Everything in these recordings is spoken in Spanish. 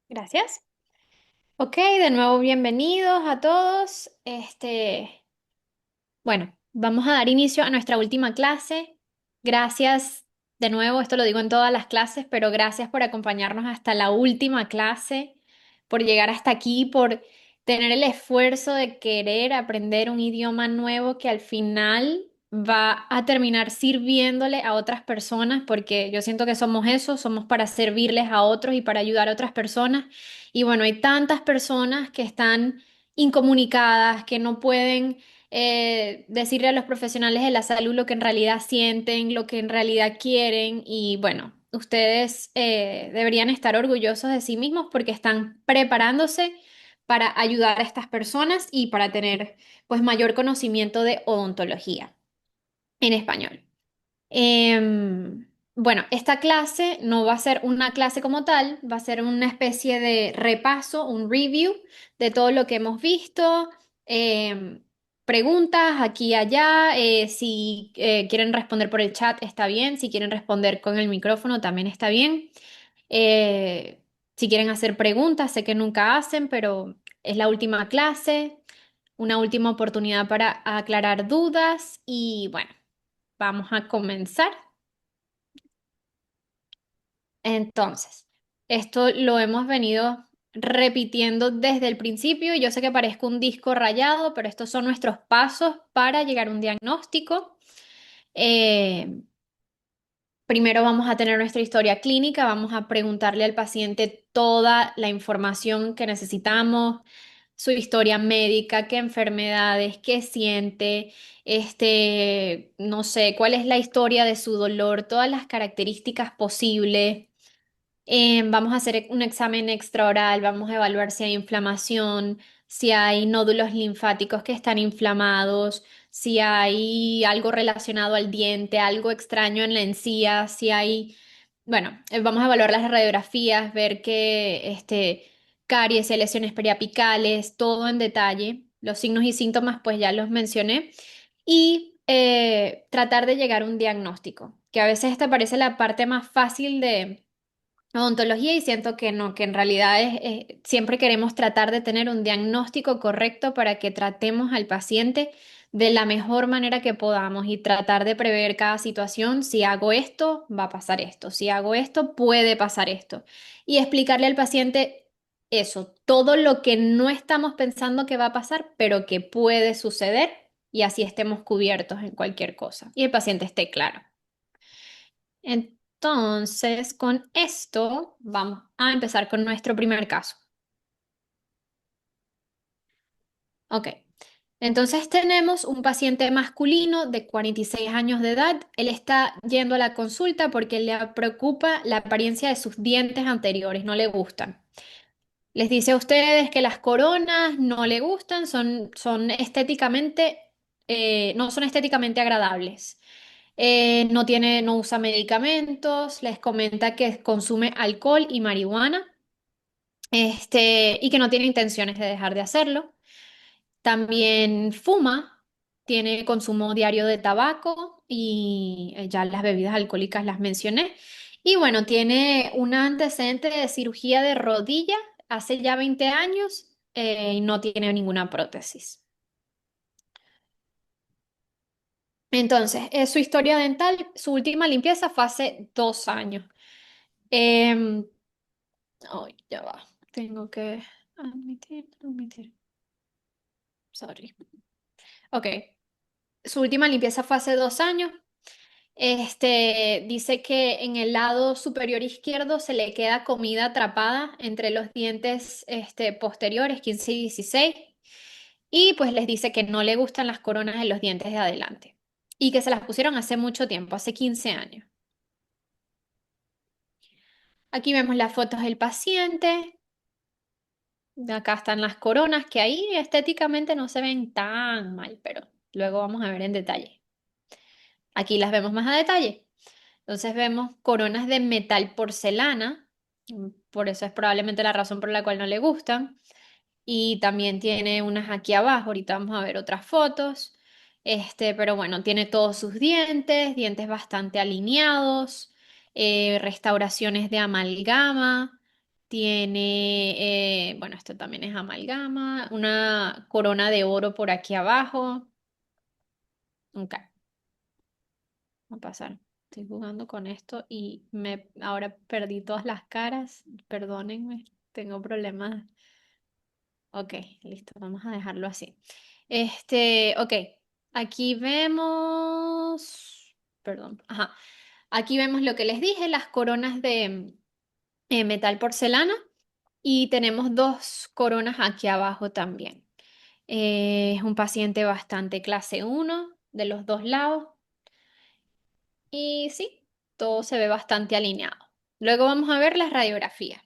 Gracias. Ok, de nuevo bienvenidos a todos. Bueno, vamos a dar inicio a nuestra última clase. Gracias de nuevo, esto lo digo en todas las clases, pero gracias por acompañarnos hasta la última clase, por llegar hasta aquí, por tener el esfuerzo de querer aprender un idioma nuevo que al final va a terminar sirviéndole a otras personas, porque yo siento que somos eso, somos para servirles a otros y para ayudar a otras personas. Y bueno, hay tantas personas que están incomunicadas, que no pueden decirle a los profesionales de la salud lo que en realidad sienten, lo que en realidad quieren y bueno, ustedes deberían estar orgullosos de sí mismos porque están preparándose para ayudar a estas personas y para tener pues mayor conocimiento de odontología en español. Bueno, esta clase no va a ser una clase como tal, va a ser una especie de repaso, un review de todo lo que hemos visto, em, preguntas aquí y allá, si quieren responder por el chat está bien, si quieren responder con el micrófono también está bien. Si quieren hacer preguntas, sé que nunca hacen, pero es la última clase, una última oportunidad para aclarar dudas y bueno. Vamos a comenzar. Entonces, esto lo hemos venido repitiendo desde el principio. Yo sé que parezco un disco rayado, pero estos son nuestros pasos para llegar a un diagnóstico. Eh, Primero vamos a tener nuestra historia clínica, vamos a preguntarle al paciente toda la información que necesitamos, su historia médica, qué enfermedades, qué siente, no sé, cuál es la historia de su dolor, todas las características posibles. Vamos a hacer un examen extraoral, vamos a evaluar si hay inflamación, si hay nódulos linfáticos que están inflamados, si hay algo relacionado al diente, algo extraño en la encía, si hay, bueno, vamos a evaluar las radiografías, ver qué, caries y lesiones periapicales, todo en detalle. Los signos y síntomas, pues ya los mencioné. Y tratar de llegar a un diagnóstico, que a veces esta parece la parte más fácil de odontología y siento que no, que en realidad siempre queremos tratar de tener un diagnóstico correcto para que tratemos al paciente de la mejor manera que podamos y tratar de prever cada situación. Si hago esto, va a pasar esto. Si hago esto, puede pasar esto. Y explicarle al paciente eso, todo lo que no estamos pensando que va a pasar, pero que puede suceder y así estemos cubiertos en cualquier cosa y el paciente esté claro. Entonces, con esto vamos a empezar con nuestro primer caso. Ok. Entonces tenemos un paciente masculino de 46 años de edad. Él está yendo a la consulta porque le preocupa la apariencia de sus dientes anteriores, no le gustan. Les dice a ustedes que las coronas no le gustan, son estéticamente, no son estéticamente agradables. No usa medicamentos, les comenta que consume alcohol y marihuana, y que no tiene intenciones de dejar de hacerlo. También fuma, tiene consumo diario de tabaco y ya las bebidas alcohólicas las mencioné. Y bueno, tiene un antecedente de cirugía de rodilla hace ya 20 años y no tiene ninguna prótesis. Entonces, su historia dental, su última limpieza fue hace 2 años. Em, Ay, ya va. Tengo que admitir. Sorry. Ok. Su última limpieza fue hace 2 años. Dice que en el lado superior izquierdo se le queda comida atrapada entre los dientes, posteriores, 15 y 16. Y pues les dice que no le gustan las coronas en los dientes de adelante. Y que se las pusieron hace mucho tiempo, hace 15 años. Aquí vemos las fotos del paciente. Acá están las coronas que ahí estéticamente no se ven tan mal, pero luego vamos a ver en detalle. Aquí las vemos más a detalle. Entonces vemos coronas de metal porcelana, por eso es probablemente la razón por la cual no le gustan. Y también tiene unas aquí abajo, ahorita vamos a ver otras fotos. Pero bueno, tiene todos sus dientes, dientes bastante alineados, restauraciones de amalgama. Tiene, bueno, esto también es amalgama, una corona de oro por aquí abajo. Ok, va a pasar. Estoy jugando con esto y ahora perdí todas las caras. Perdónenme, tengo problemas. Ok, listo, vamos a dejarlo así. Ok, aquí vemos, perdón, ajá, aquí vemos lo que les dije, las coronas de metal porcelana y tenemos dos coronas aquí abajo también. Es un paciente bastante clase uno de los dos lados y sí, todo se ve bastante alineado. Luego vamos a ver las radiografías.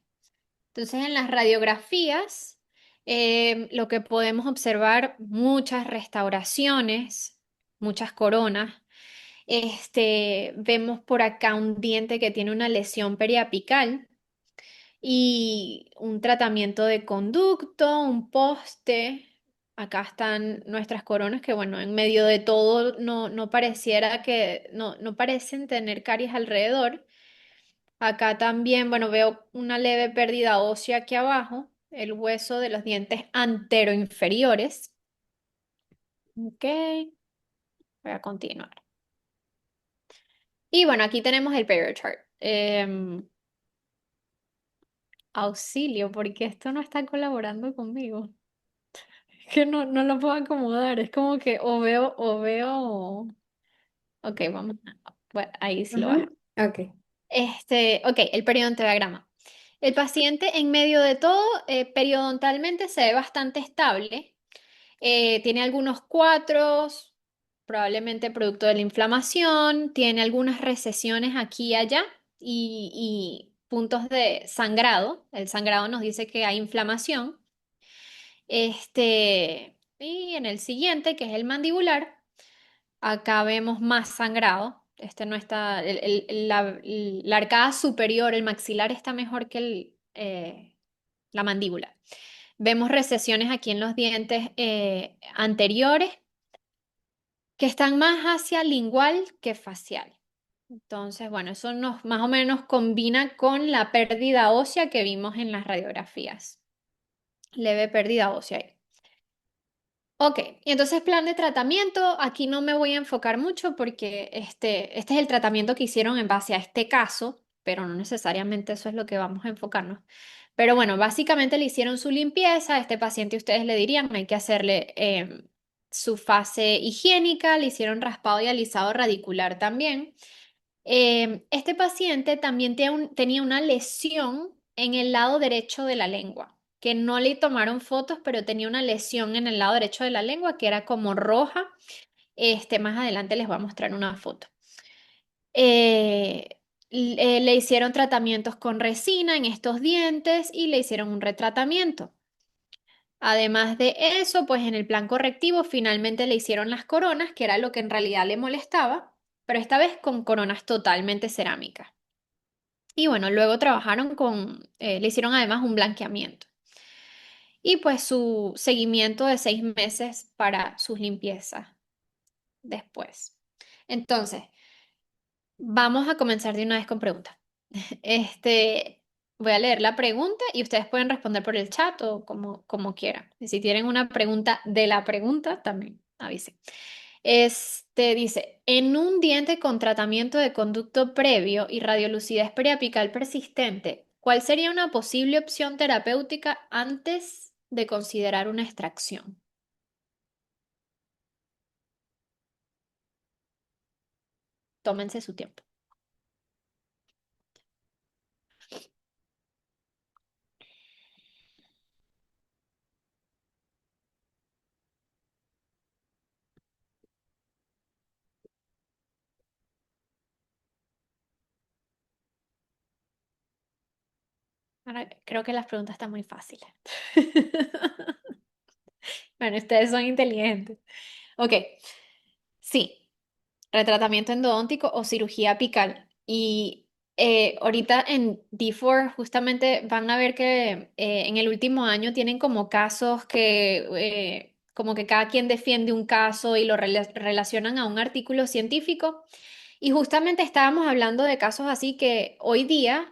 Entonces, en las radiografías, lo que podemos observar, muchas restauraciones, muchas coronas. Vemos por acá un diente que tiene una lesión periapical y un tratamiento de conducto, un poste. Acá están nuestras coronas que, bueno, en medio de todo no pareciera que, no parecen tener caries alrededor. Acá también, bueno, veo una leve pérdida ósea aquí abajo, el hueso de los dientes anteroinferiores. Ok, voy a continuar. Y bueno, aquí tenemos el Payer Chart. Auxilio, porque esto no está colaborando conmigo. Es que no lo puedo acomodar. Es como que o veo. Ok, vamos. Bueno, ahí sí lo Ujú, bajo. ok. Ok, el periodontodeograma. El paciente en medio de todo, periodontalmente se ve bastante estable. Tiene algunos cuatros, probablemente producto de la inflamación, tiene algunas recesiones aquí y allá y puntos de sangrado. El sangrado nos dice que hay inflamación. Y en el siguiente, que es el mandibular, acá vemos más sangrado. Este no está, la arcada superior, el maxilar está mejor que la mandíbula. Vemos recesiones aquí en los dientes anteriores que están más hacia lingual que facial. Entonces, bueno, eso nos más o menos combina con la pérdida ósea que vimos en las radiografías. Leve pérdida ósea ahí. Ok, y entonces plan de tratamiento, aquí no me voy a enfocar mucho porque este es el tratamiento que hicieron en base a este caso, pero no necesariamente eso es lo que vamos a enfocarnos. Pero bueno, básicamente le hicieron su limpieza, a este paciente ustedes le dirían, hay que hacerle su fase higiénica, le hicieron raspado y alisado radicular también. Este paciente también tenía una lesión en el lado derecho de la lengua, que no le tomaron fotos, pero tenía una lesión en el lado derecho de la lengua que era como roja. Más adelante les voy a mostrar una foto. Le hicieron tratamientos con resina en estos dientes y le hicieron un retratamiento. Además de eso, pues en el plan correctivo finalmente le hicieron las coronas, que era lo que en realidad le molestaba, pero esta vez con coronas totalmente cerámicas. Y bueno, luego trabajaron le hicieron además un blanqueamiento. Y pues su seguimiento de 6 meses para sus limpiezas después. Entonces, vamos a comenzar de una vez con preguntas. Voy a leer la pregunta y ustedes pueden responder por el chat o como quieran. Y si tienen una pregunta de la pregunta, también avisen. Dice, en un diente con tratamiento de conducto previo y radiolucidez periapical persistente, ¿cuál sería una posible opción terapéutica antes de considerar una extracción? Tómense su tiempo. Ahora, creo que las preguntas están muy fáciles. Bueno, ustedes son inteligentes. Ok, sí. Retratamiento endodóntico o cirugía apical. Y ahorita en D4 justamente van a ver que en el último año tienen como casos que como que cada quien defiende un caso y lo relacionan a un artículo científico. Y justamente estábamos hablando de casos así que hoy día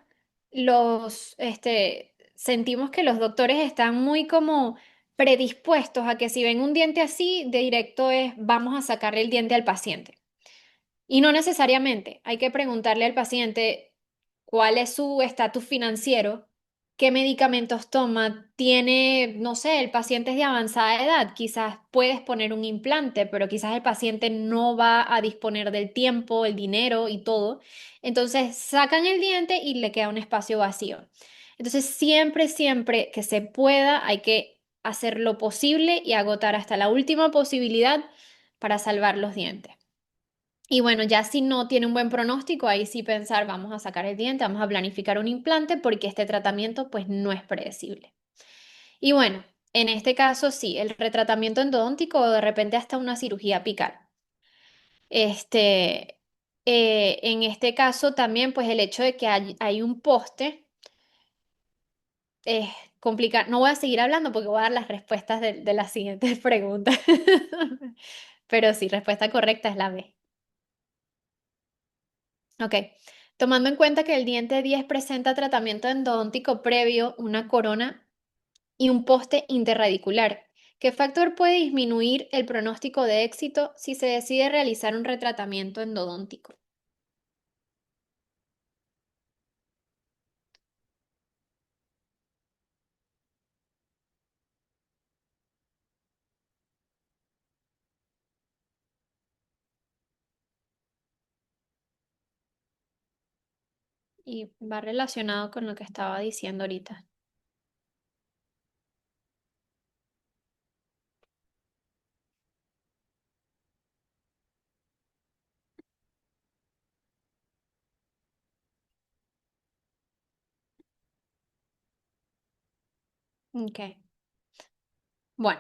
sentimos que los doctores están muy como predispuestos a que si ven un diente así, de directo es vamos a sacarle el diente al paciente. Y no necesariamente. Hay que preguntarle al paciente cuál es su estatus financiero, qué medicamentos toma, tiene, no sé, el paciente es de avanzada edad, quizás puedes poner un implante, pero quizás el paciente no va a disponer del tiempo, el dinero y todo. Entonces sacan el diente y le queda un espacio vacío. Entonces siempre, siempre que se pueda, hay que hacer lo posible y agotar hasta la última posibilidad para salvar los dientes. Y bueno, ya si no tiene un buen pronóstico, ahí sí pensar, vamos a sacar el diente, vamos a planificar un implante porque este tratamiento pues no es predecible. Y bueno, en este caso sí, el retratamiento endodóntico o de repente hasta una cirugía apical. Este, en este caso también pues el hecho de que hay un poste es complicado. No voy a seguir hablando porque voy a dar las respuestas de las siguientes preguntas. Pero sí, respuesta correcta es la B. Ok. Tomando en cuenta que el diente 10 presenta tratamiento endodóntico previo, una corona y un poste interradicular, ¿qué factor puede disminuir el pronóstico de éxito si se decide realizar un retratamiento endodóntico? Y va relacionado con lo que estaba diciendo ahorita. Ok. Bueno,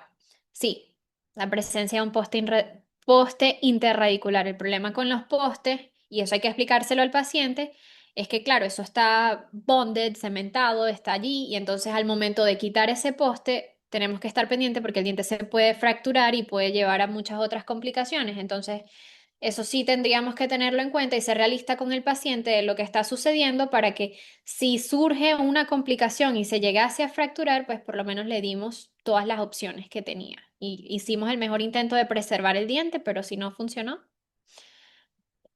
sí, la presencia de un poste interradicular. El problema con los postes, y eso hay que explicárselo al paciente, es que, claro, eso está bonded, cementado, está allí, y entonces al momento de quitar ese poste, tenemos que estar pendiente porque el diente se puede fracturar y puede llevar a muchas otras complicaciones. Entonces, eso sí tendríamos que tenerlo en cuenta y ser realista con el paciente de lo que está sucediendo para que si surge una complicación y se llegase a fracturar, pues por lo menos le dimos todas las opciones que tenía. Y hicimos el mejor intento de preservar el diente, pero si no funcionó,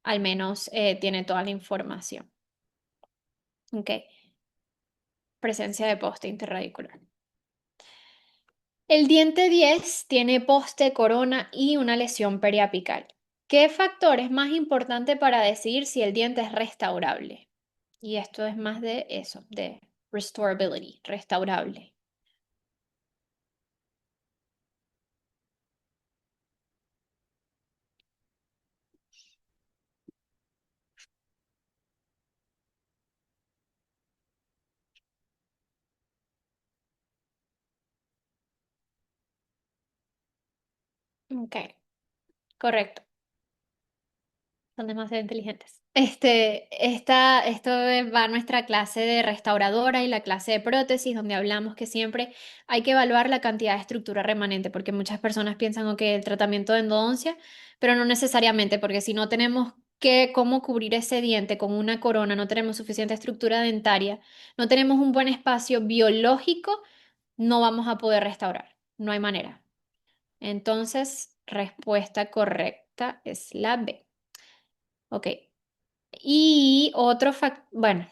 al menos tiene toda la información. Ok, presencia de poste interradicular. El diente 10 tiene poste, corona y una lesión periapical. ¿Qué factor es más importante para decidir si el diente es restaurable? Y esto es más de eso, de restorability, restaurable. Ok, correcto. Son demasiado inteligentes. Esto va a nuestra clase de restauradora y la clase de prótesis, donde hablamos que siempre hay que evaluar la cantidad de estructura remanente, porque muchas personas piensan, ok, el tratamiento de endodoncia, pero no necesariamente, porque si no tenemos cómo cubrir ese diente con una corona, no tenemos suficiente estructura dentaria, no tenemos un buen espacio biológico, no vamos a poder restaurar. No hay manera. Entonces, respuesta correcta es la B. Ok. Y otro factor, bueno,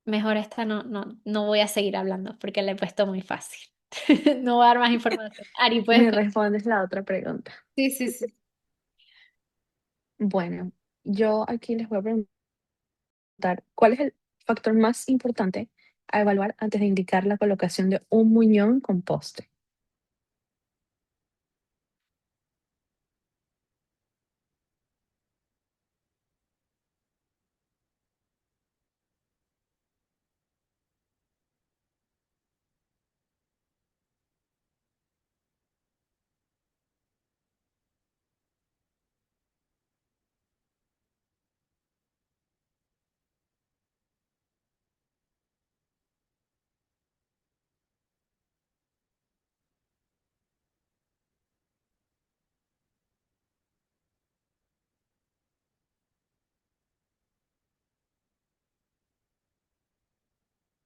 mejor esta no voy a seguir hablando porque la he puesto muy fácil. No voy a dar más información. Ari, puedes Me continuar. respondes la otra pregunta. Sí, sí, sí. Bueno, yo aquí les voy a preguntar, ¿cuál es el factor más importante a evaluar antes de indicar la colocación de un muñón con poste?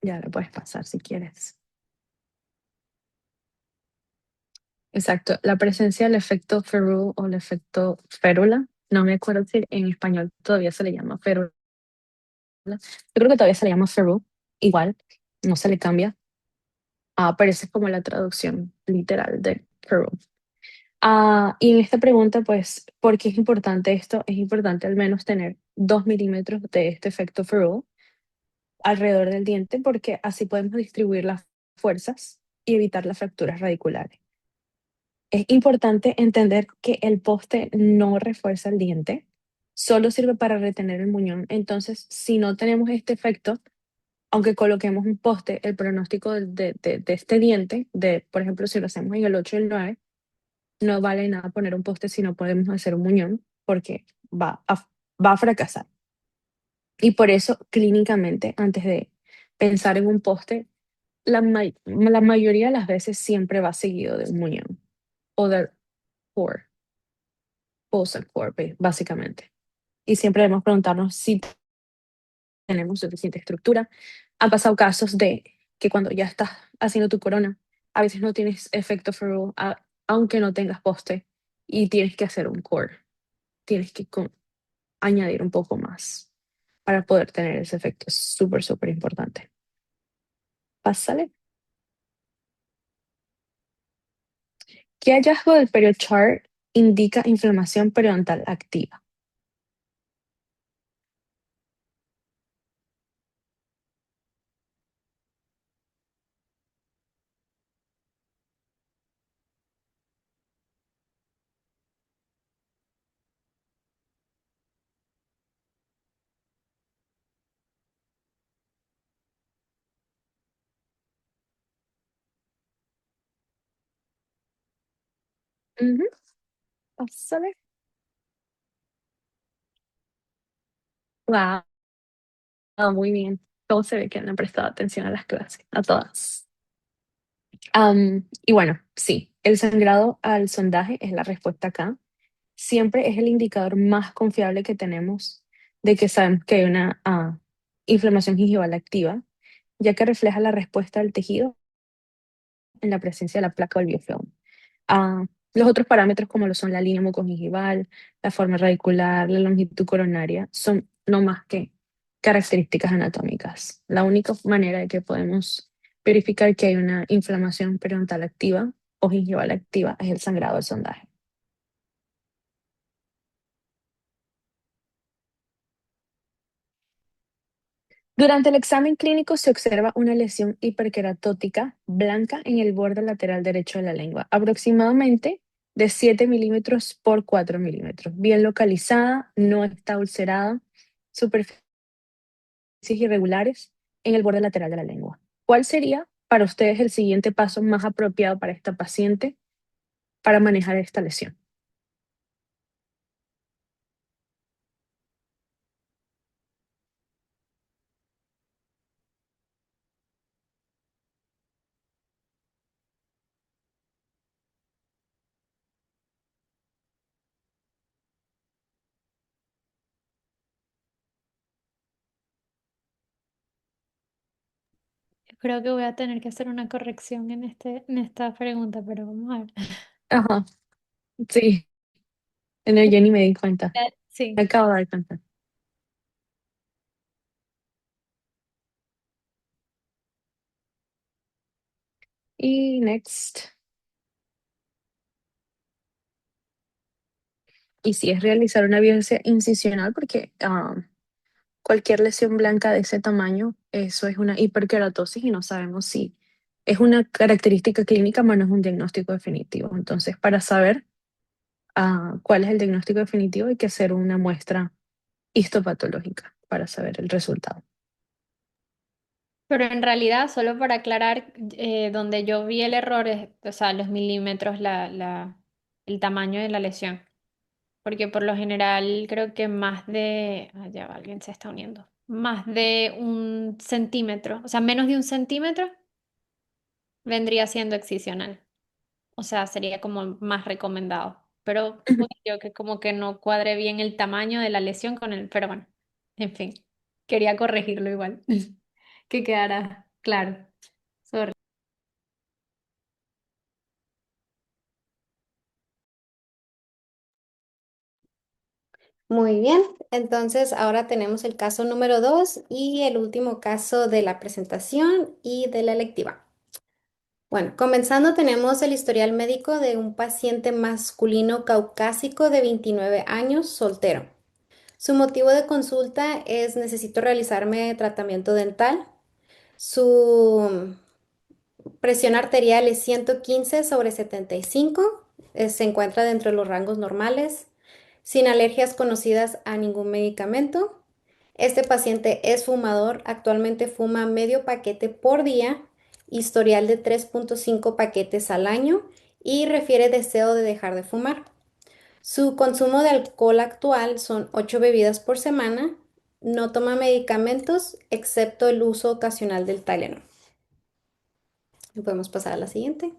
Ya lo puedes pasar si quieres. Exacto, la presencia del efecto Ferrul o el efecto férula, no me acuerdo si en español todavía se le llama férula. Yo creo que todavía se le llama Ferrul, igual, no se le cambia. Pero esa es como la traducción literal de Ferrul. Y en esta pregunta, pues, ¿por qué es importante esto? Es importante al menos tener 2 milímetros de este efecto Ferrul alrededor del diente, porque así podemos distribuir las fuerzas y evitar las fracturas radiculares. Es importante entender que el poste no refuerza el diente, solo sirve para retener el muñón. Entonces, si no tenemos este efecto, aunque coloquemos un poste, el pronóstico de este diente, por ejemplo, si lo hacemos en el 8 y el 9, no vale nada poner un poste si no podemos hacer un muñón, porque va a fracasar. Y por eso, clínicamente, antes de pensar en un poste, la mayoría de las veces siempre va seguido de un muñón o de core, postal core, básicamente. Y siempre debemos preguntarnos si tenemos suficiente estructura. Han pasado casos de que cuando ya estás haciendo tu corona, a veces no tienes efecto Ferrell, aunque no tengas poste, y tienes que hacer un core. Tienes que añadir un poco más para poder tener ese efecto. Es súper, súper importante. Pásale. ¿Qué hallazgo del periochart indica inflamación periodontal activa? Ujú, pásale. Wow, muy bien. Todo se ve que han prestado atención a las clases, a todas. Y bueno, sí, el sangrado al sondaje es la respuesta acá. Siempre es el indicador más confiable que tenemos de que sabemos que hay una inflamación gingival activa, ya que refleja la respuesta del tejido en la presencia de la placa o el biofilm. Los otros parámetros, como lo son la línea mucogingival, la forma radicular, la longitud coronaria, son no más que características anatómicas. La única manera de que podemos verificar que hay una inflamación periodontal activa o gingival activa es el sangrado del sondaje. Durante el examen clínico se observa una lesión hiperqueratótica blanca en el borde lateral derecho de la lengua, aproximadamente de 7 milímetros por 4 milímetros, bien localizada, no está ulcerada, superficies irregulares en el borde lateral de la lengua. ¿Cuál sería para ustedes el siguiente paso más apropiado para esta paciente para manejar esta lesión? Creo que voy a tener que hacer una corrección en esta pregunta, pero vamos a ver. Ajá, sí, en el Jenny me di cuenta, me Sí, acabo de dar cuenta. Y next. Y si es realizar una biopsia incisional, porque cualquier lesión blanca de ese tamaño, eso es una hiperkeratosis y no sabemos si es una característica clínica, pero no es un diagnóstico definitivo. Entonces, para saber cuál es el diagnóstico definitivo, hay que hacer una muestra histopatológica para saber el resultado. pero en realidad, solo para aclarar, donde yo vi el error es, o sea, los milímetros, el tamaño de la lesión. Porque por lo general creo que más de, ya va, alguien se está uniendo, más de 1 centímetro, o sea, menos de 1 centímetro vendría siendo excisional. O sea, sería como más recomendado. Pero Ujú. pude yo que como que no cuadre bien el tamaño de la lesión con el, pero bueno, en fin, quería corregirlo igual. Que quedara. Claro. Sorry. Muy bien, entonces ahora tenemos el caso número 2 y el último caso de la presentación y de la electiva. Bueno, comenzando tenemos el historial médico de un paciente masculino caucásico de 29 años, soltero. Su motivo de consulta es necesito realizarme tratamiento dental. Su presión arterial es 115 sobre 75, se encuentra dentro de los rangos normales, sin alergias conocidas a ningún medicamento. Este paciente es fumador, actualmente fuma medio paquete por día, historial de 3.5 paquetes al año y refiere deseo de dejar de fumar. Su consumo de alcohol actual son 8 bebidas por semana, no toma medicamentos excepto el uso ocasional del Tylenol. Podemos pasar a la siguiente.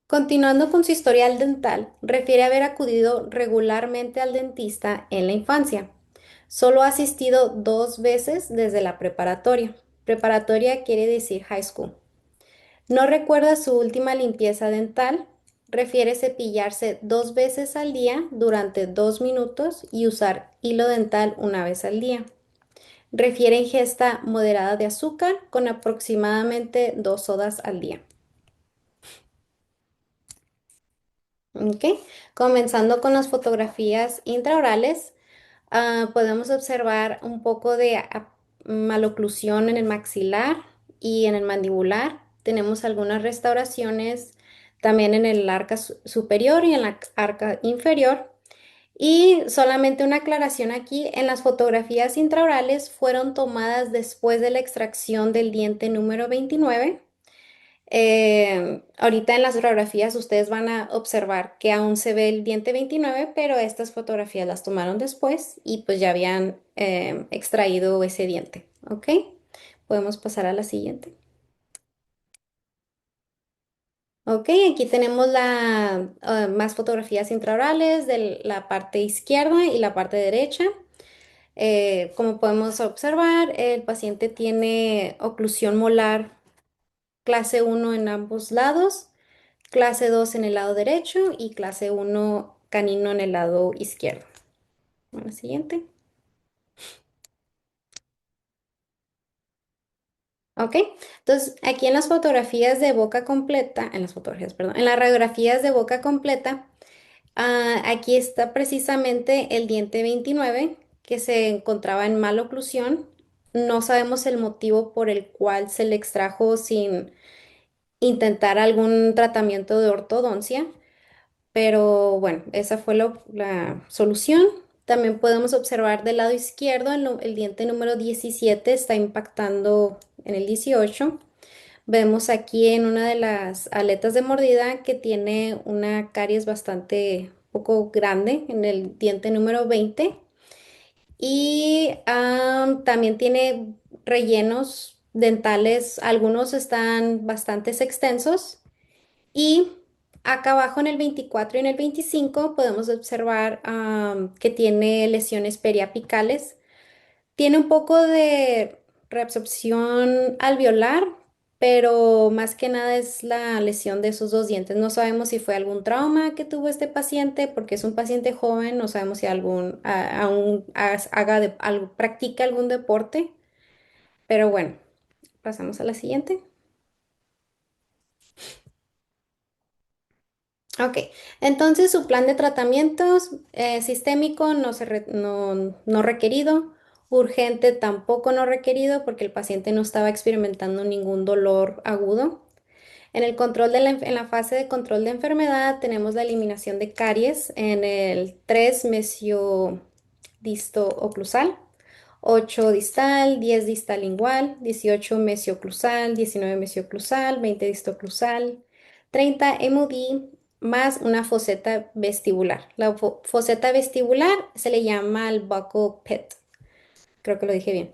Continuando con su historial dental, refiere haber acudido regularmente al dentista en la infancia. Solo ha asistido 2 veces desde la preparatoria. Preparatoria quiere decir high school. No recuerda su última limpieza dental. Refiere cepillarse 2 veces al día durante 2 minutos y usar hilo dental una vez al día. Refiere ingesta moderada de azúcar con aproximadamente 2 sodas al día. Ok, comenzando con las fotografías intraorales, podemos observar un poco de maloclusión en el maxilar y en el mandibular. Tenemos algunas restauraciones también en el arca superior y en la arca inferior. Y solamente una aclaración aquí, en las fotografías intraorales fueron tomadas después de la extracción del diente número 29. Ahorita en las fotografías ustedes van a observar que aún se ve el diente 29, pero estas fotografías las tomaron después y pues ya habían extraído ese diente, ¿ok? Podemos pasar a la siguiente. Ok, aquí tenemos más fotografías intraorales de la parte izquierda y la parte derecha. Como podemos observar, el paciente tiene oclusión molar clase 1 en ambos lados, clase 2 en el lado derecho y clase 1 canino en el lado izquierdo. Bueno, siguiente. Ok, entonces aquí en las fotografías de boca completa, en las fotografías, perdón, en las radiografías de boca completa, aquí está precisamente el diente 29 que se encontraba en mala oclusión. No sabemos el motivo por el cual se le extrajo sin intentar algún tratamiento de ortodoncia. Pero bueno, esa fue la solución. También podemos observar del lado izquierdo el diente número 17 está impactando en el 18. Vemos aquí en una de las aletas de mordida que tiene una caries bastante poco grande en el diente número 20. Y también tiene rellenos dentales, algunos están bastante extensos. Y acá abajo en el 24 y en el 25 podemos observar que tiene lesiones periapicales. Tiene un poco de reabsorción alveolar, pero más que nada es la lesión de esos dos dientes. No sabemos si fue algún trauma que tuvo este paciente, porque es un paciente joven, no sabemos si aún practica algún deporte, pero bueno, pasamos a la siguiente. Ok, entonces su plan de tratamientos sistémico no requerido, urgente tampoco no requerido porque el paciente no estaba experimentando ningún dolor agudo. En el control en la fase de control de enfermedad tenemos la eliminación de caries en el 3 mesio disto oclusal, 8 distal, 10 distal lingual, 18 mesioclusal, 19 mesioclusal, 20 distoclusal, 30 MUD más una foseta vestibular. La foseta vestibular se le llama el buccal pit. Creo que lo dije bien.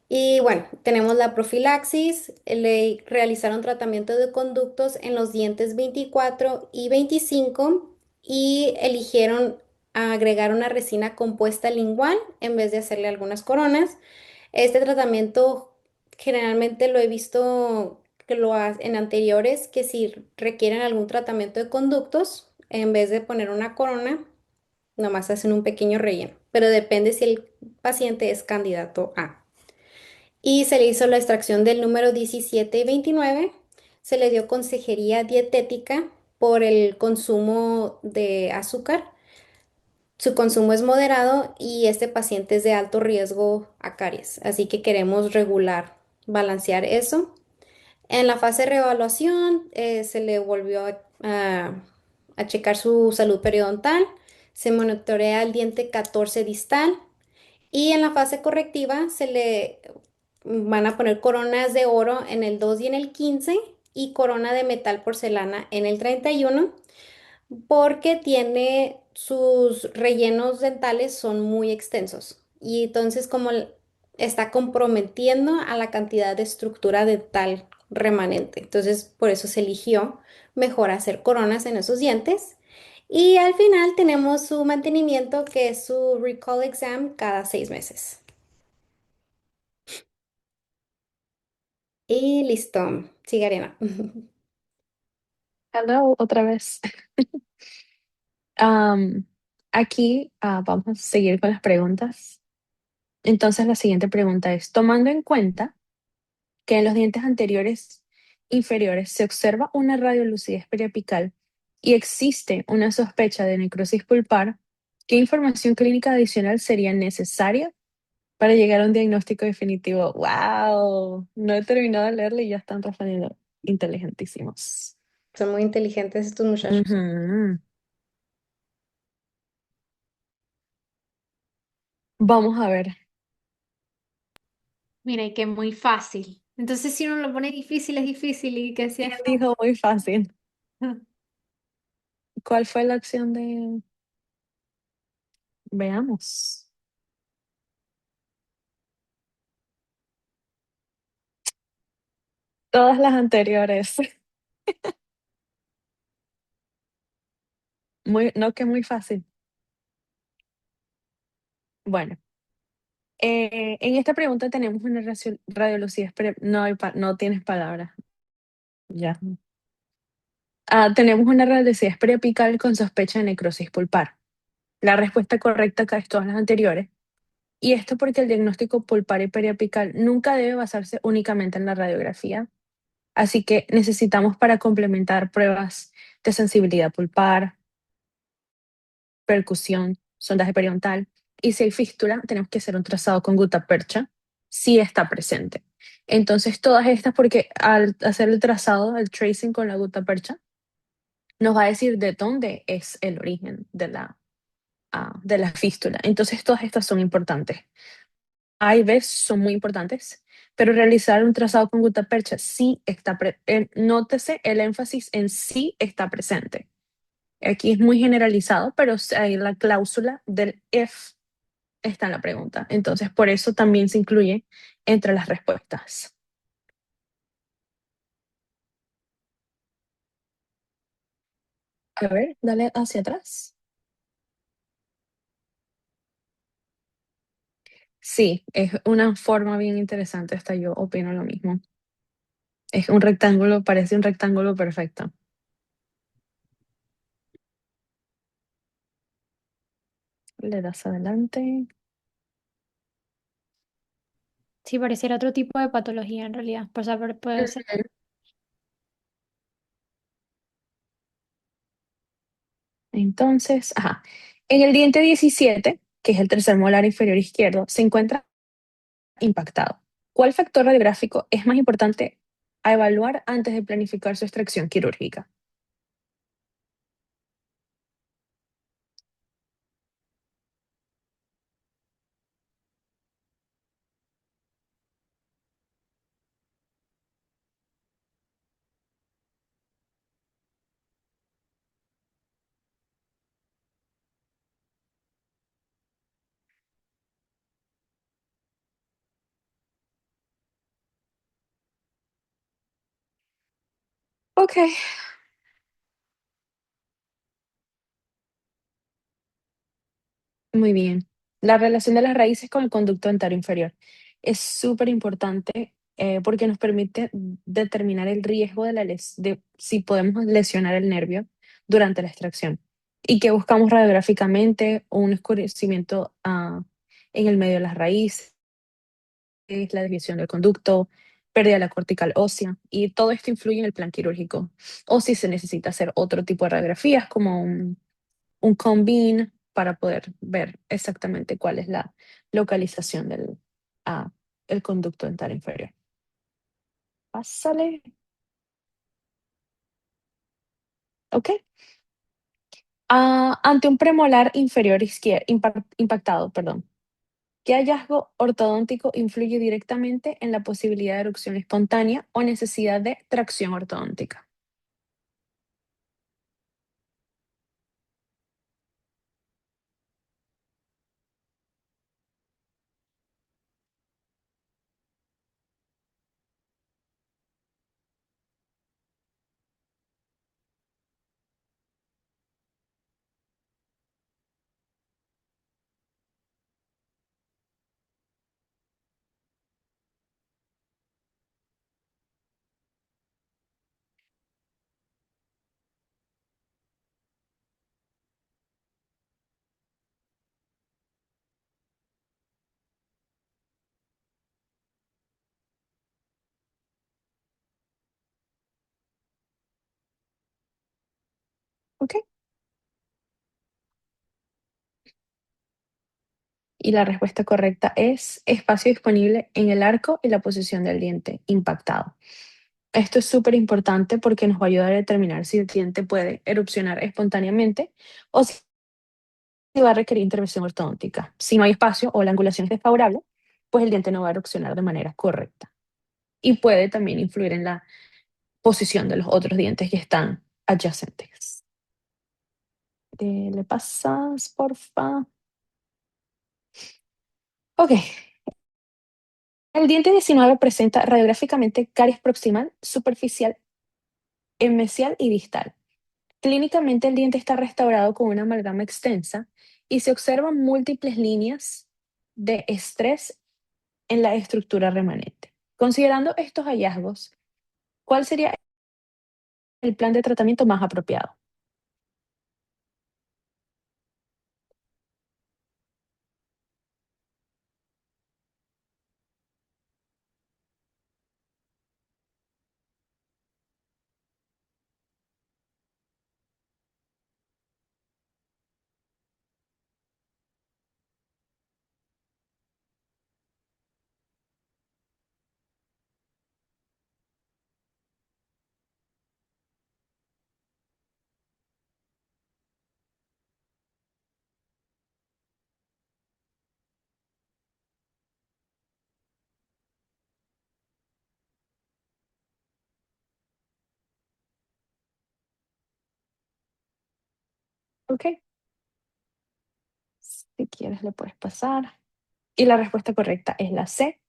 Y bueno, tenemos la profilaxis, le realizaron tratamiento de conductos en los dientes 24 y 25 y eligieron agregar una resina compuesta lingual en vez de hacerle algunas coronas. Este tratamiento Generalmente lo he visto que en anteriores que si requieren algún tratamiento de conductos, en vez de poner una corona, nomás hacen un pequeño relleno, pero depende si el paciente es candidato A. Y se le hizo la extracción del número 17 y 29. Se le dio consejería dietética por el consumo de azúcar. Su consumo es moderado y este paciente es de alto riesgo a caries, así que queremos regular, balancear eso. En la fase de reevaluación se le volvió a checar su salud periodontal, se monitorea el diente 14 distal y en la fase correctiva se le van a poner coronas de oro en el 2 y en el 15 y corona de metal porcelana en el 31 porque tiene sus rellenos dentales son muy extensos y entonces está comprometiendo a la cantidad de estructura dental remanente. Entonces, por eso se eligió mejor hacer coronas en esos dientes. Y al final tenemos su mantenimiento, que es su recall exam cada 6 meses. Y listo, sigue Ariana. Hello, otra vez. Am, Aquí vamos a seguir con las preguntas. Entonces, la siguiente pregunta es, tomando en cuenta que en los dientes anteriores inferiores se observa una radiolucidez periapical y existe una sospecha de necrosis pulpar, ¿qué información clínica adicional sería necesaria para llegar a un diagnóstico definitivo? ¡Wow! No he terminado de leerle y ya están respondiendo inteligentísimos. Son muy inteligentes estos muchachos. Ujú. Vamos a ver. Mira, y que muy fácil. Entonces, si uno lo pone difícil, es difícil y que sea ¿Quién fácil. dijo muy fácil? ¿Cuál fue la acción de... Veamos. Todas las anteriores. Muy, no que muy fácil. Bueno, en esta pregunta tenemos una radiología. No, no tienes palabras. Ya. Tenemos una radiología preapical con sospecha de necrosis pulpar. La respuesta correcta acá es todas las anteriores. Y esto porque el diagnóstico pulpar y periapical nunca debe basarse únicamente en la radiografía. Así que necesitamos para complementar pruebas de sensibilidad pulpar, percusión, sondaje periodontal. Y si hay fístula, tenemos que hacer un trazado con gutapercha si está presente. Entonces, todas estas, porque al hacer el trazado, el tracing con la gutapercha, nos va a decir de dónde es el origen de la fístula. Entonces, todas estas son importantes. A y B son muy importantes, pero realizar un trazado con gutapercha sí está, nótese el énfasis en sí está presente. Aquí es muy generalizado, pero ahí la cláusula del if está en la pregunta. Entonces, por eso también se incluye entre las respuestas. A ver, dale hacia atrás. Sí, es una forma bien interesante, hasta yo opino lo mismo. Es un rectángulo, parece un rectángulo perfecto. Le das adelante. Sí, pareciera otro tipo de patología en realidad. Pues, puede ser. Ujú. Entonces, ajá. En el diente 17, que es el tercer molar inferior izquierdo, se encuentra impactado. ¿Cuál factor radiográfico es más importante a evaluar antes de planificar su extracción quirúrgica? Ok, muy bien. La relación de las raíces con el conducto dentario inferior es súper importante porque nos permite determinar el riesgo de si podemos lesionar el nervio durante la extracción. ¿Y que buscamos radiográficamente? Un oscurecimiento en el medio de las raíces, la desviación del conducto, pérdida de la cortical ósea, y todo esto influye en el plan quirúrgico. O si se necesita hacer otro tipo de radiografías, como un combine, para poder ver exactamente cuál es la localización ah, el conducto dental inferior. Pásale. Ok. Ante un premolar inferior izquierdo impactado, perdón, ¿qué hallazgo ortodóntico influye directamente en la posibilidad de erupción espontánea o necesidad de tracción ortodóntica? Ok. Y la respuesta correcta es espacio disponible en el arco y la posición del diente impactado. Esto es súper importante porque nos va a ayudar a determinar si el diente puede erupcionar espontáneamente o si va a requerir intervención ortodóntica. Si no hay espacio o la angulación es desfavorable, pues el diente no va a erupcionar de manera correcta. Y puede también influir en la posición de los otros dientes que están adyacentes. ¿Le pasas, porfa? Ok. El diente 19 presenta radiográficamente caries proximal, superficial, mesial y distal. Clínicamente, el diente está restaurado con una amalgama extensa y se observan múltiples líneas de estrés en la estructura remanente. Considerando estos hallazgos, ¿cuál sería el plan de tratamiento más apropiado? Ok, si quieres le puedes pasar. Y la respuesta correcta es la C,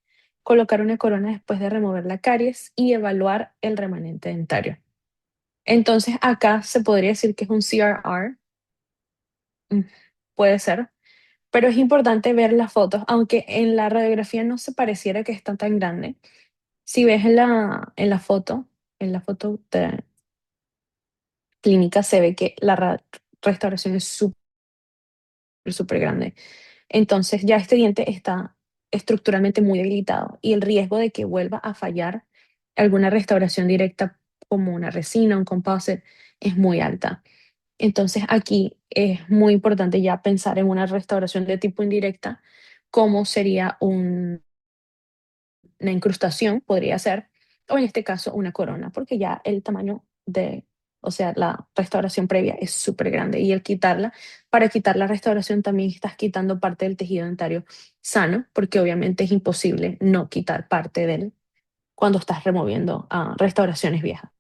colocar una corona después de remover la caries y evaluar el remanente dentario. Entonces acá se podría decir que es un CRR, mm, puede ser, pero es importante ver las fotos, aunque en la radiografía no se pareciera que está tan grande. Si ves en la foto de clínica se ve que la restauración es súper, súper grande. Entonces ya este diente está estructuralmente muy debilitado y el riesgo de que vuelva a fallar alguna restauración directa como una resina, un composite, es muy alta. Entonces aquí es muy importante ya pensar en una restauración de tipo indirecta, como sería una incrustación, podría ser, o en este caso una corona, porque ya el tamaño o sea, la restauración previa es súper grande y para quitar la restauración también estás quitando parte del tejido dentario sano, porque obviamente es imposible no quitar parte de él cuando estás removiendo restauraciones viejas.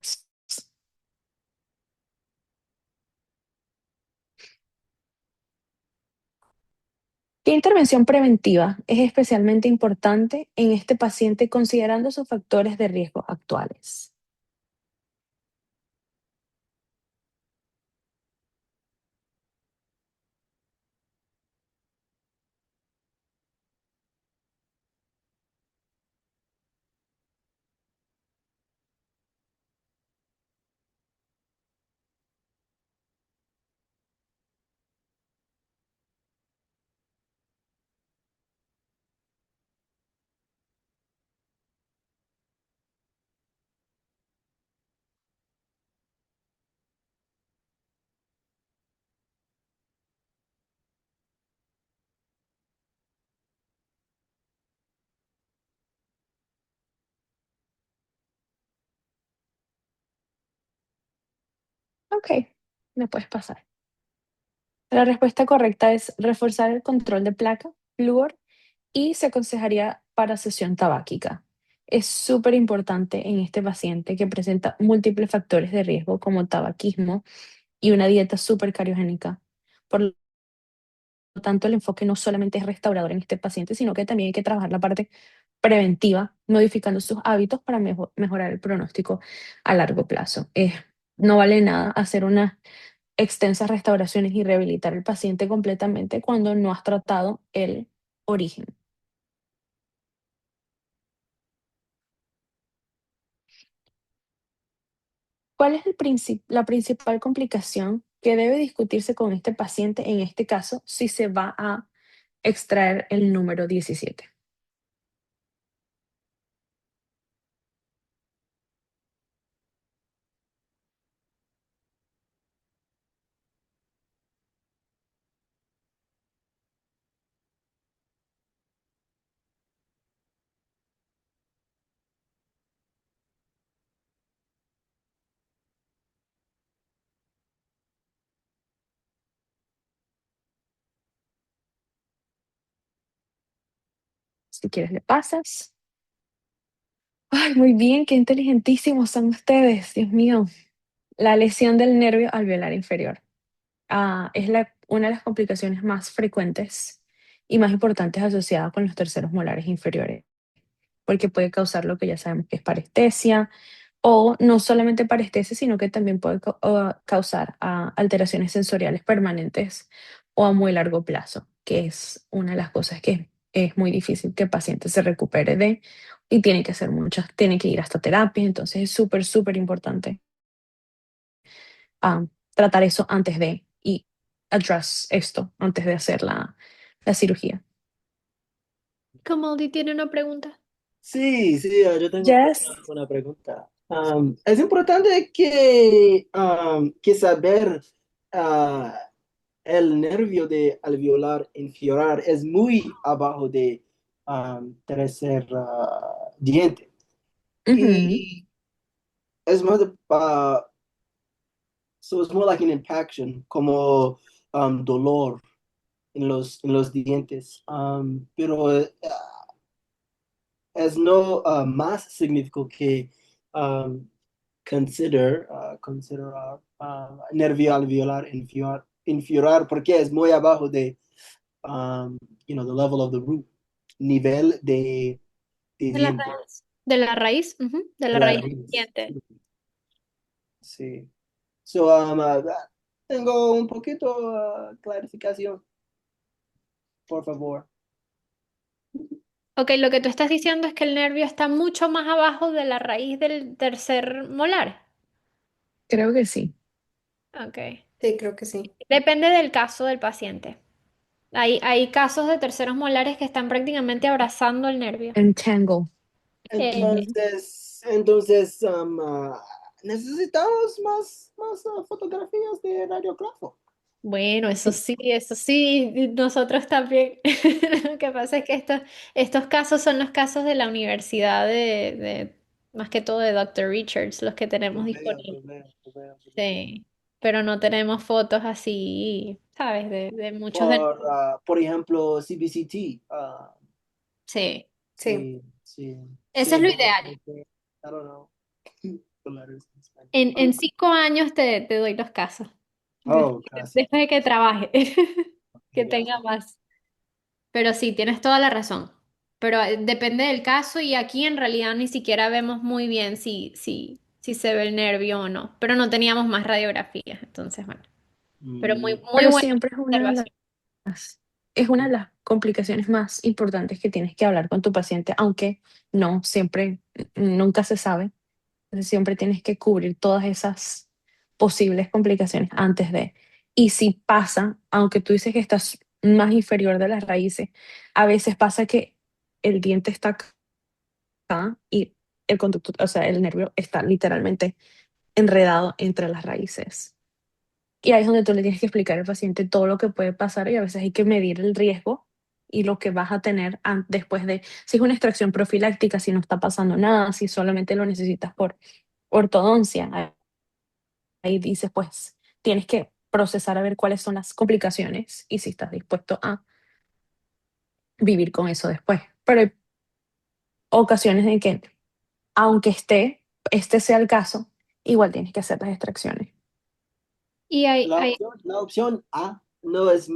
¿Qué intervención preventiva es especialmente importante en este paciente considerando sus factores de riesgo actuales? Ok, me puedes pasar. La respuesta correcta es reforzar el control de placa, flúor, y se aconsejaría para sesión tabáquica. Es súper importante en este paciente que presenta múltiples factores de riesgo como tabaquismo y una dieta súper cariogénica. Por lo tanto, el enfoque no solamente es restaurador en este paciente, sino que también hay que trabajar la parte preventiva, modificando sus hábitos para mejorar el pronóstico a largo plazo. No vale nada hacer unas extensas restauraciones y rehabilitar al paciente completamente cuando no has tratado el origen. ¿Cuál es la principal complicación que debe discutirse con este paciente en este caso si se va a extraer el número 17? Si quieres le pasas. Ay, muy bien, qué inteligentísimos son ustedes, Dios mío. La lesión del nervio alveolar inferior. Es una de las complicaciones más frecuentes y más importantes asociadas con los terceros molares inferiores, porque puede causar lo que ya sabemos que es parestesia, o no solamente parestesia, sino que también puede causar alteraciones sensoriales permanentes o a muy largo plazo, que es una de las cosas que es muy difícil que el paciente se recupere de y tiene que hacer muchas, tiene que ir hasta terapia, entonces es súper, súper importante tratar eso antes de y address esto antes de hacer la cirugía. Kamaldeen tiene una pregunta. Sí, sí, yo tengo Yes. una pregunta. Es importante que saber ah, el nervio de alveolar inferior es muy abajo de tercer diente. Ujú. Y es más, so it's more like an impaction, como dolor en los dientes. Pero es no más significativo que um, considerar nervio alveolar inferior porque es muy abajo de the level of the root, nivel de De la diente, raíz. De la raíz, ujú, de de la la raíz del raíz. diente. Sí. So, tengo un poquito clarificación, por favor. Ok, lo que tú estás diciendo es que el nervio está mucho más abajo de la raíz del tercer molar. Creo que sí. Ok. Sí, creo que sí. Depende del caso del paciente. Hay casos de terceros molares que están prácticamente abrazando el nervio. Entangle. Eh, Ujú. Entonces, necesitamos más fotografías de radiógrafo. bueno, eso sí, y nosotros también. Lo que pasa es que estos casos son los casos de la universidad más que todo de Dr. Richards, los que tenemos Lo veo, disponibles. lo veo, lo veo, lo veo. Sí, pero no tenemos fotos así, ¿sabes? De muchos de... Por ejemplo, CBCT. Sí, Sí. Sí, sí, eso es sí, lo bueno, ideal. I don't know. Dólares en español. En 5 años te doy los casos. Oh, gracias. Después de que trabaje, que tenga Gracias. más. Pero sí, tienes toda la razón. Pero depende del caso y aquí en realidad ni siquiera vemos muy bien si se ve el nervio o no. Pero no teníamos más radiografías, entonces bueno. Pero Mm, muy Pero buena siempre observación. es una de las complicaciones más importantes que tienes que hablar con tu paciente, aunque no siempre, nunca se sabe. Entonces siempre tienes que cubrir todas esas posibles complicaciones antes de. Y si pasa, aunque tú dices que estás más inferior de las raíces, a veces pasa que el diente está acá y el conducto, o sea, el nervio está literalmente enredado entre las raíces. Y ahí es donde tú le tienes que explicar al paciente todo lo que puede pasar y a veces hay que medir el riesgo y lo que vas a tener después de, si es una extracción profiláctica, si no está pasando nada, si solamente lo necesitas por ortodoncia. ahí dices, pues tienes que procesar a ver cuáles son las complicaciones y si estás dispuesto a vivir con eso después. Pero hay ocasiones en que, aunque este sea el caso, igual tienes que hacer las extracciones. Y La opción A no es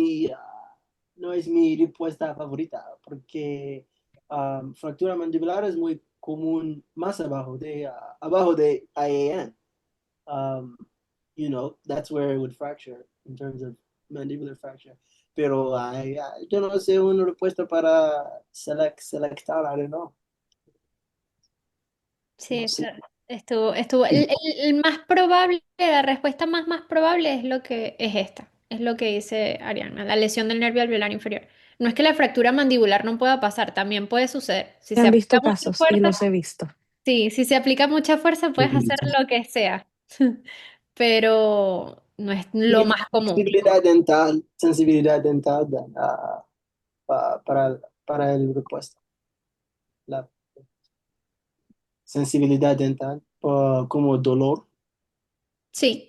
no es mi respuesta favorita, porque fractura mandibular es muy común más abajo de IAN. Um, that's where it would fracture in terms of mandibular fracture. Pero yo no sé una respuesta para selectar, I don't know. sí, No sé. estuvo. El más probable, la respuesta más probable es lo que es esta, es lo que dice Ariana, la lesión del nervio alveolar inferior. No es que la fractura mandibular no pueda pasar, también puede suceder. Si Se se han aplica visto mucha casos y fuerza, los he visto. sí, si se aplica mucha fuerza puedes hacer lo que sea, pero no es lo más común. Sensibilidad dental para el repuesto. La sensibilidad dental como dolor. Sí,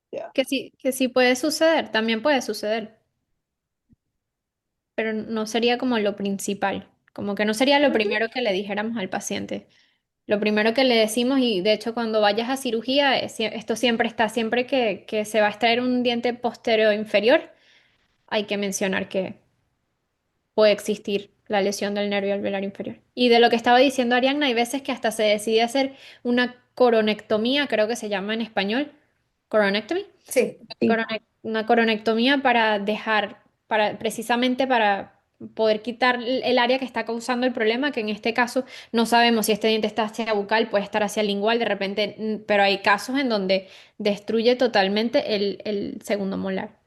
Yeah. que sí puede suceder, también puede suceder, pero no sería como lo principal, como que no sería lo primero que le dijéramos al paciente. Lo primero que le decimos, y de hecho cuando vayas a cirugía, esto siempre está, siempre que se va a extraer un diente posterior inferior, hay que mencionar que puede existir la lesión del nervio alveolar inferior. Y de lo que estaba diciendo Ariadna, hay veces que hasta se decide hacer una coronectomía, creo que se llama en español, coronectomy, Sí. Sí, una coronectomía para dejar, para precisamente para poder quitar el área que está causando el problema, que en este caso no sabemos si este diente está hacia bucal, puede estar hacia lingual de repente, pero hay casos en donde destruye totalmente el segundo molar.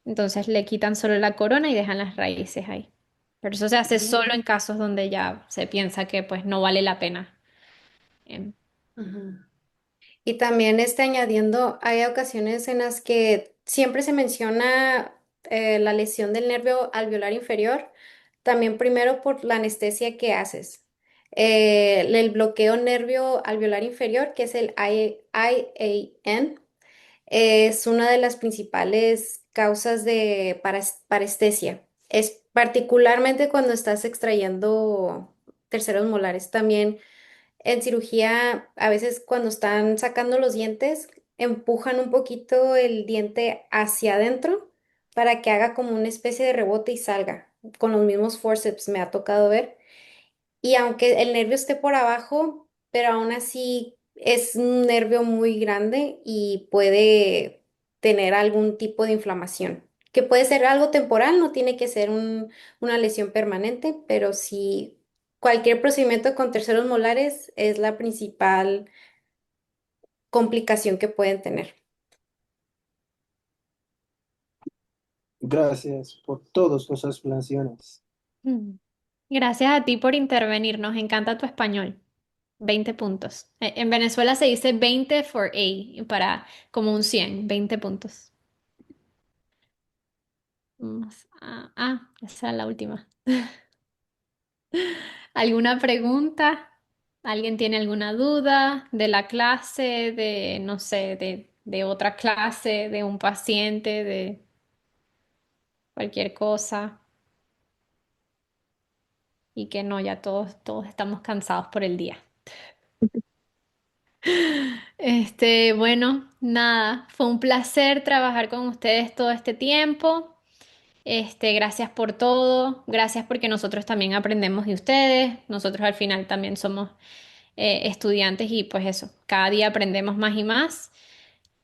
Entonces le quitan solo la corona y dejan las raíces ahí. Pero eso se hace solo en casos donde ya se piensa que pues no vale la pena. Em, Ujú. Y también añadiendo, hay ocasiones en las que siempre se menciona la lesión del nervio alveolar inferior, también primero por la anestesia que haces. El bloqueo nervio alveolar inferior, que es el IAN, es una de las principales causas de parestesia. Es particularmente cuando estás extrayendo terceros molares. También en cirugía, a veces cuando están sacando los dientes, empujan un poquito el diente hacia adentro para que haga como una especie de rebote y salga. Con los mismos forceps me ha tocado ver. Y aunque el nervio esté por abajo, pero aún así es un nervio muy grande y puede tener algún tipo de inflamación, que puede ser algo temporal, no tiene que ser una lesión permanente, pero sí cualquier procedimiento con terceros molares es la principal complicación que pueden tener. Gracias por todas sus explanaciones. mm. Gracias a ti por intervenir, nos encanta tu español. 20 puntos. En Venezuela se dice 20 for A, para como un 100, 20 puntos. Esa es la última. ¿Alguna pregunta? ¿Alguien tiene alguna duda de la clase, de, no sé, de otra clase, de un paciente, de cualquier cosa? Y que no, ya todos estamos cansados por el día. Bueno, nada, fue un placer trabajar con ustedes todo este tiempo. Gracias por todo, gracias porque nosotros también aprendemos de ustedes, nosotros al final también somos estudiantes y pues eso, cada día aprendemos más y más.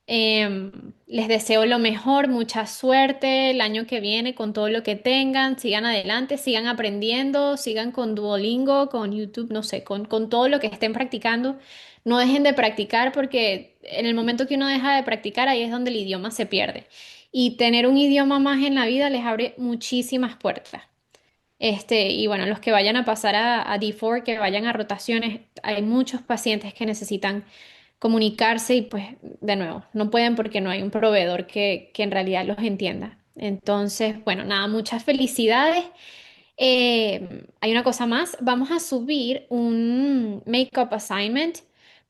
Les deseo lo mejor, mucha suerte el año que viene con todo lo que tengan, sigan adelante, sigan aprendiendo, sigan con Duolingo, con YouTube, no sé, con todo lo que estén practicando. No dejen de practicar porque en el momento que uno deja de practicar, ahí es donde el idioma se pierde. Y tener un idioma más en la vida les abre muchísimas puertas. Y bueno, los que vayan a pasar a D4, que vayan a rotaciones, hay muchos pacientes que necesitan comunicarse y pues de nuevo, no pueden porque no hay un proveedor que en realidad los entienda. Entonces, bueno, nada, muchas felicidades. Hay una cosa más, vamos a subir un make-up assignment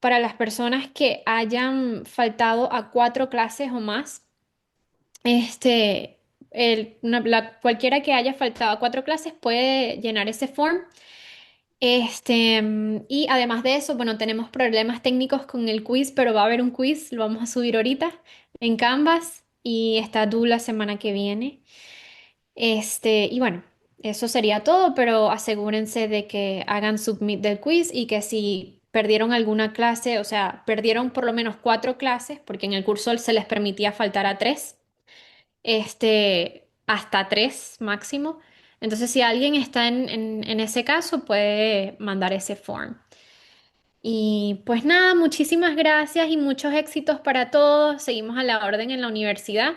para las personas que hayan faltado a 4 clases o más. Este, cualquiera que haya faltado a 4 clases puede llenar ese form. Y además de eso, bueno, tenemos problemas técnicos con el quiz, pero va a haber un quiz, lo vamos a subir ahorita en Canvas y está due la semana que viene. Y bueno, eso sería todo, pero asegúrense de que hagan submit del quiz y que si perdieron alguna clase, o sea, perdieron por lo menos 4 clases, porque en el curso se les permitía faltar a 3, hasta 3 máximo. Entonces, si alguien está en ese caso, puede mandar ese form. Y pues nada, muchísimas gracias y muchos éxitos para todos. Seguimos a la orden en la universidad.